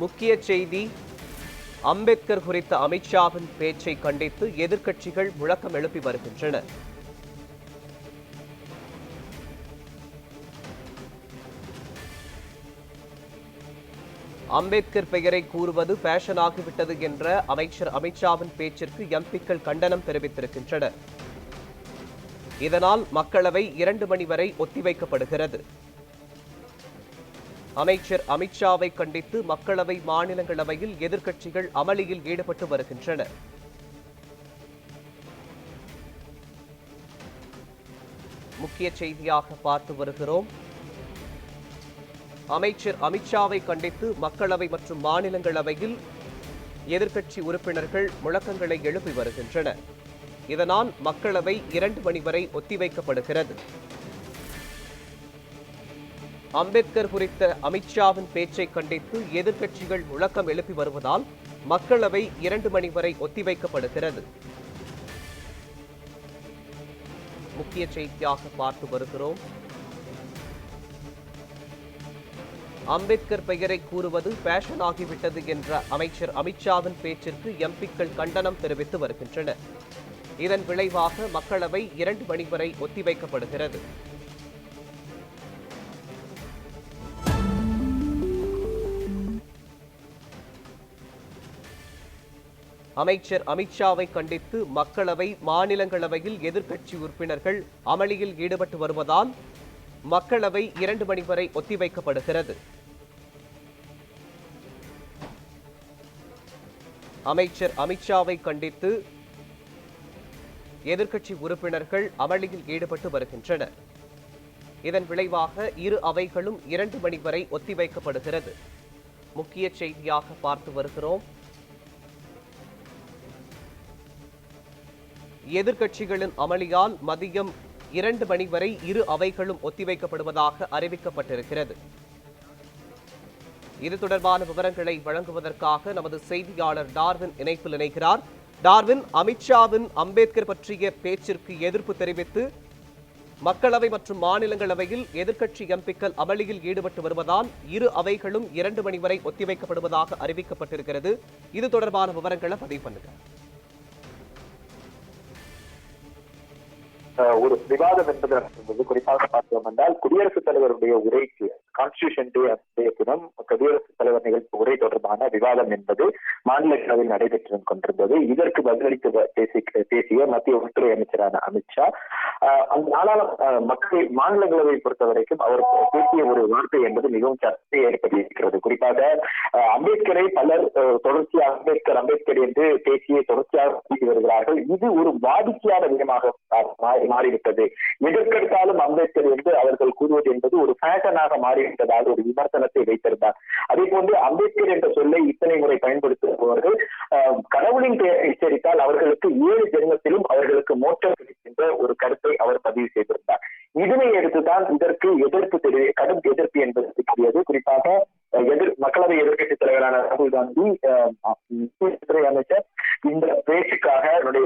முக்கிய செய்தி. அம்பேத்கர் குறித்த அமித்ஷாவின் பேச்சை கண்டித்து எதிர்க்கட்சிகள் முழக்கம் எழுப்பி வருகின்றன. அம்பேத்கர் பெயரை கூறுவது ஃபேஷன் ஆகிவிட்டது என்ற அமைச்சர் அமித்ஷாவின் பேச்சிற்கு எம்பிக்கள் கண்டனம் தெரிவித்திருக்கின்றனர். இதனால் மக்களவை 2 மணி வரை ஒத்திவைக்கப்படுகிறது. அமைச்சர் அமித்ஷாவை கண்டித்து மக்களவை, மாநிலங்களவையில் எதிர்க்கட்சிகள் அமளியில் ஈடுபட்டு வருகின்றன. முக்கிய செய்தியாக பார்த்து வருகிறோம். அமைச்சர் அமித்ஷாவை கண்டித்து மக்களவை மற்றும் மாநிலங்களவையில் எதிர்க்கட்சி உறுப்பினர்கள் முழக்கங்களை எழுப்பி வருகின்றனர். இதனால் மக்களவை 2 மணி வரை ஒத்திவைக்கப்படுகிறது. அம்பேத்கர் குறித்த அமித்ஷாவின் பேச்சை கண்டித்து எதிர்க்கட்சிகள் முழக்கம் எழுப்பி வருவதால் மக்களவை 2 மணி வரை ஒத்திவைக்கப்படுகிறது. முக்கிய செய்தியாக பார்த்து வருகிறோம். அம்பேத்கர் பெயரை கூறுவது ஃபேஷன் ஆகிவிட்டது என்ற அமைச்சர் அமித்ஷாவின் பேச்சிற்கு எம்பிக்கள் கண்டனம் தெரிவித்து வருகின்றனர். இதன் விளைவாக மக்களவை 2 மணி வரை ஒத்திவைக்கப்படுகிறது. அமைச்சர் அமித்ஷாவை கண்டித்து மக்களவை, மாநிலங்களவையில் எதிர்க்கட்சி உறுப்பினர்கள் அமளியில் ஈடுபட்டு வருவதால் மக்களவை 2 மணி வரை ஒத்திவைக்கப்படுகிறது. அமைச்சர் அமித்ஷாவை கண்டித்து எதிர்க்கட்சி உறுப்பினர்கள் அமளியில் ஈடுபட்டு வருகின்றனர். இதன் விளைவாக இரு அவைகளும் 2 மணி வரை ஒத்திவைக்கப்படுகிறது. முக்கிய செய்தியாக பார்த்து வருகிறோம். எதிர்க்கட்சிகளின் அமளியால் மதியம் 2 மணி வரை இரு அவைகளும் ஒத்திவைக்கப்படுவதாக அறிவிக்கப்பட்டிருக்கிறது. இது தொடர்பான விவரங்களை வழங்குவதற்காக நமது செய்தியாளர் டார்வின் இணைப்பில் இணைகிறார். டார்வின், அமித்ஷாவின் அம்பேத்கர் பற்றிய பேச்சிற்கு எதிர்ப்பு தெரிவித்து மக்களவை மற்றும் மாநிலங்களவையில் எதிர்க்கட்சி எம்பிக்கள் அமளியில் ஈடுபட்டு வருவதால் இரு அவைகளும் 2 மணி வரை ஒத்திவைக்கப்படுவதாக அறிவிக்கப்பட்டிருக்கிறது. இது தொடர்பான விவரங்களை பதிவு பண்ணுங்க. ஒரு விவாதம் என்பது குறிப்பாக பார்த்தோம் என்றால், குடியரசுத் தலைவருடைய உரைக்கு கான்ஸ்டிடியூஷன் டே அன்றைய தினம் குடியரசுத் தலைவர் நிகழ்ச்சி உரை தொடர்பான விவாதம் என்பது மாநிலங்களவையில் நடைபெற்று கொண்டிருந்தது. இதற்கு பதிலளித்து பேசிய மத்திய உள்துறை அமைச்சரான அமித்ஷா, மக்கள் மாநிலங்களவையை பொறுத்த வரைக்கும் அவர் பேசிய ஒரு வார்த்தை என்பது மிகவும் சர்ச்சையை ஏற்படுத்தியிருக்கிறது. குறிப்பாக அம்பேத்கரை பலர் தொடர்ச்சியாக அம்பேத்கர் என்று பேசிய தொடர்ச்சியாக பேசி வருகிறார்கள். இது ஒரு வாடிக்கையான விதமாக மாறிவிட்டது. எதற்கெடுத்தாலும் அம்பேத்கர் என்று அவர்கள் கூறுவது என்பது ஒரு ஃபேஷனாக மாறிவிட்டதாக ஒரு விமர்சனத்தை வைத்திருந்தார். அதே போன்று அம்பேத்கர் என்ற சொல்லை இத்தனை முறை பயன்படுத்துபவர்கள் கடவுளின் பெயரை எச்சரித்தால் அவர்களுக்கு 7 ஜென்மத்திலும் அவர்களுக்கு மோட்சம் கிடைக்கின்ற ஒரு கருத்தை அவர் பதிவு செய்திருந்தார். இதனை எடுத்துதான் இதற்கு கடும் எதிர்ப்பு என்பது இருக்கிறது. குறிப்பாக மக்களவை எதிர்க்கட்சித் தலைவரான ராகுல் காந்தி துறை அமைச்சர் இந்த பேச்சுக்காக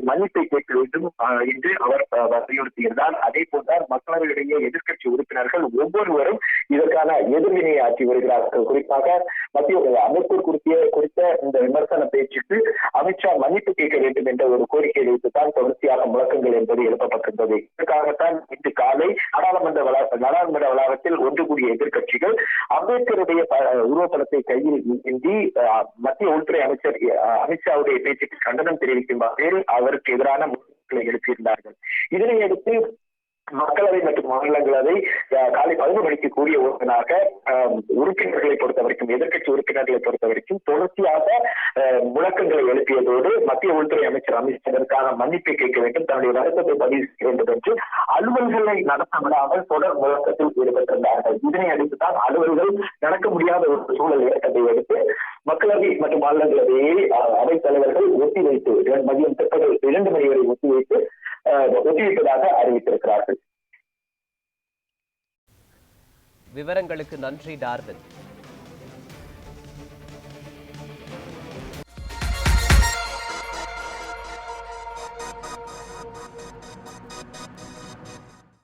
மன்னிப்பை கேட்க வேண்டும் என்று அவர் வலியுறுத்தியிருந்தார். அதே போன்றால் மக்களவையிடையே எதிர்க்கட்சி உறுப்பினர்கள் ஒவ்வொருவரும் இதற்கான எதிர்வினையை ஆற்றி வருகிறார்கள். குறிப்பாக மத்திய அம்பேத்கர் குறித்த இந்த விமர்சன பேச்சுக்கு அமித்ஷா மன்னிப்பு கேட்க வேண்டும் என்ற ஒரு கோரிக்கையை வைத்துத்தான் தொடர்ச்சியாக முழக்கங்கள் என்பது எழுப்பப்பட்டிருந்தது. இதற்காகத்தான் இன்று காலை நாடாளுமன்ற வளாகத்தில் ஒன்று கூடிய எதிர்க்கட்சிகள் அம்பேத்கருடைய உருவப்படத்தை கையில் ஏந்தி மத்திய உள்துறை அமைச்சர் அமித்ஷாவுடைய பேச்சுக்கு கண்டனம் தெரிவிக்கும் வகையில் அவருக்கு எதிரான முழக்கங்களை எழுப்பியிருந்தார்கள். இதனையடுத்து மக்களவை மற்றும் மாநிலங்களவை காலை 11 மணிக்கு கூடிய ஒருவனாக உறுப்பினர்களை பொறுத்தவரைக்கும், எதிர்க்கட்சி உறுப்பினர்களை பொறுத்தவரைக்கும் தொடர்ச்சியாக முழக்கங்களை எழுப்பியதோடு மத்திய உள்துறை அமைச்சர் அமித்ஷா இதற்கான மன்னிப்பை கேட்க வேண்டும், தன்னுடைய வருத்தத்தை பதிவு செய்ய வேண்டும் என்று அலுவல்களை நடத்த விடாமல் தொடர் முழக்கத்தில் ஈடுபட்டிருந்தார்கள். இதனை அடுத்துதான் அலுவல்கள் நடக்க முடியாத ஒரு சூழல் ஏற்பட்டதை அடுத்து மக்களவை மற்றும் மாநிலங்களவையை அவைத் தலைவர்கள் ஒத்திவைத்து மதியம் பிற்பகல் 2 மணி வரை ஒத்திவைப்பதாக அறிவித்திருக்கிறார்கள். விவரங்களுக்கு நன்றி டார்வின்.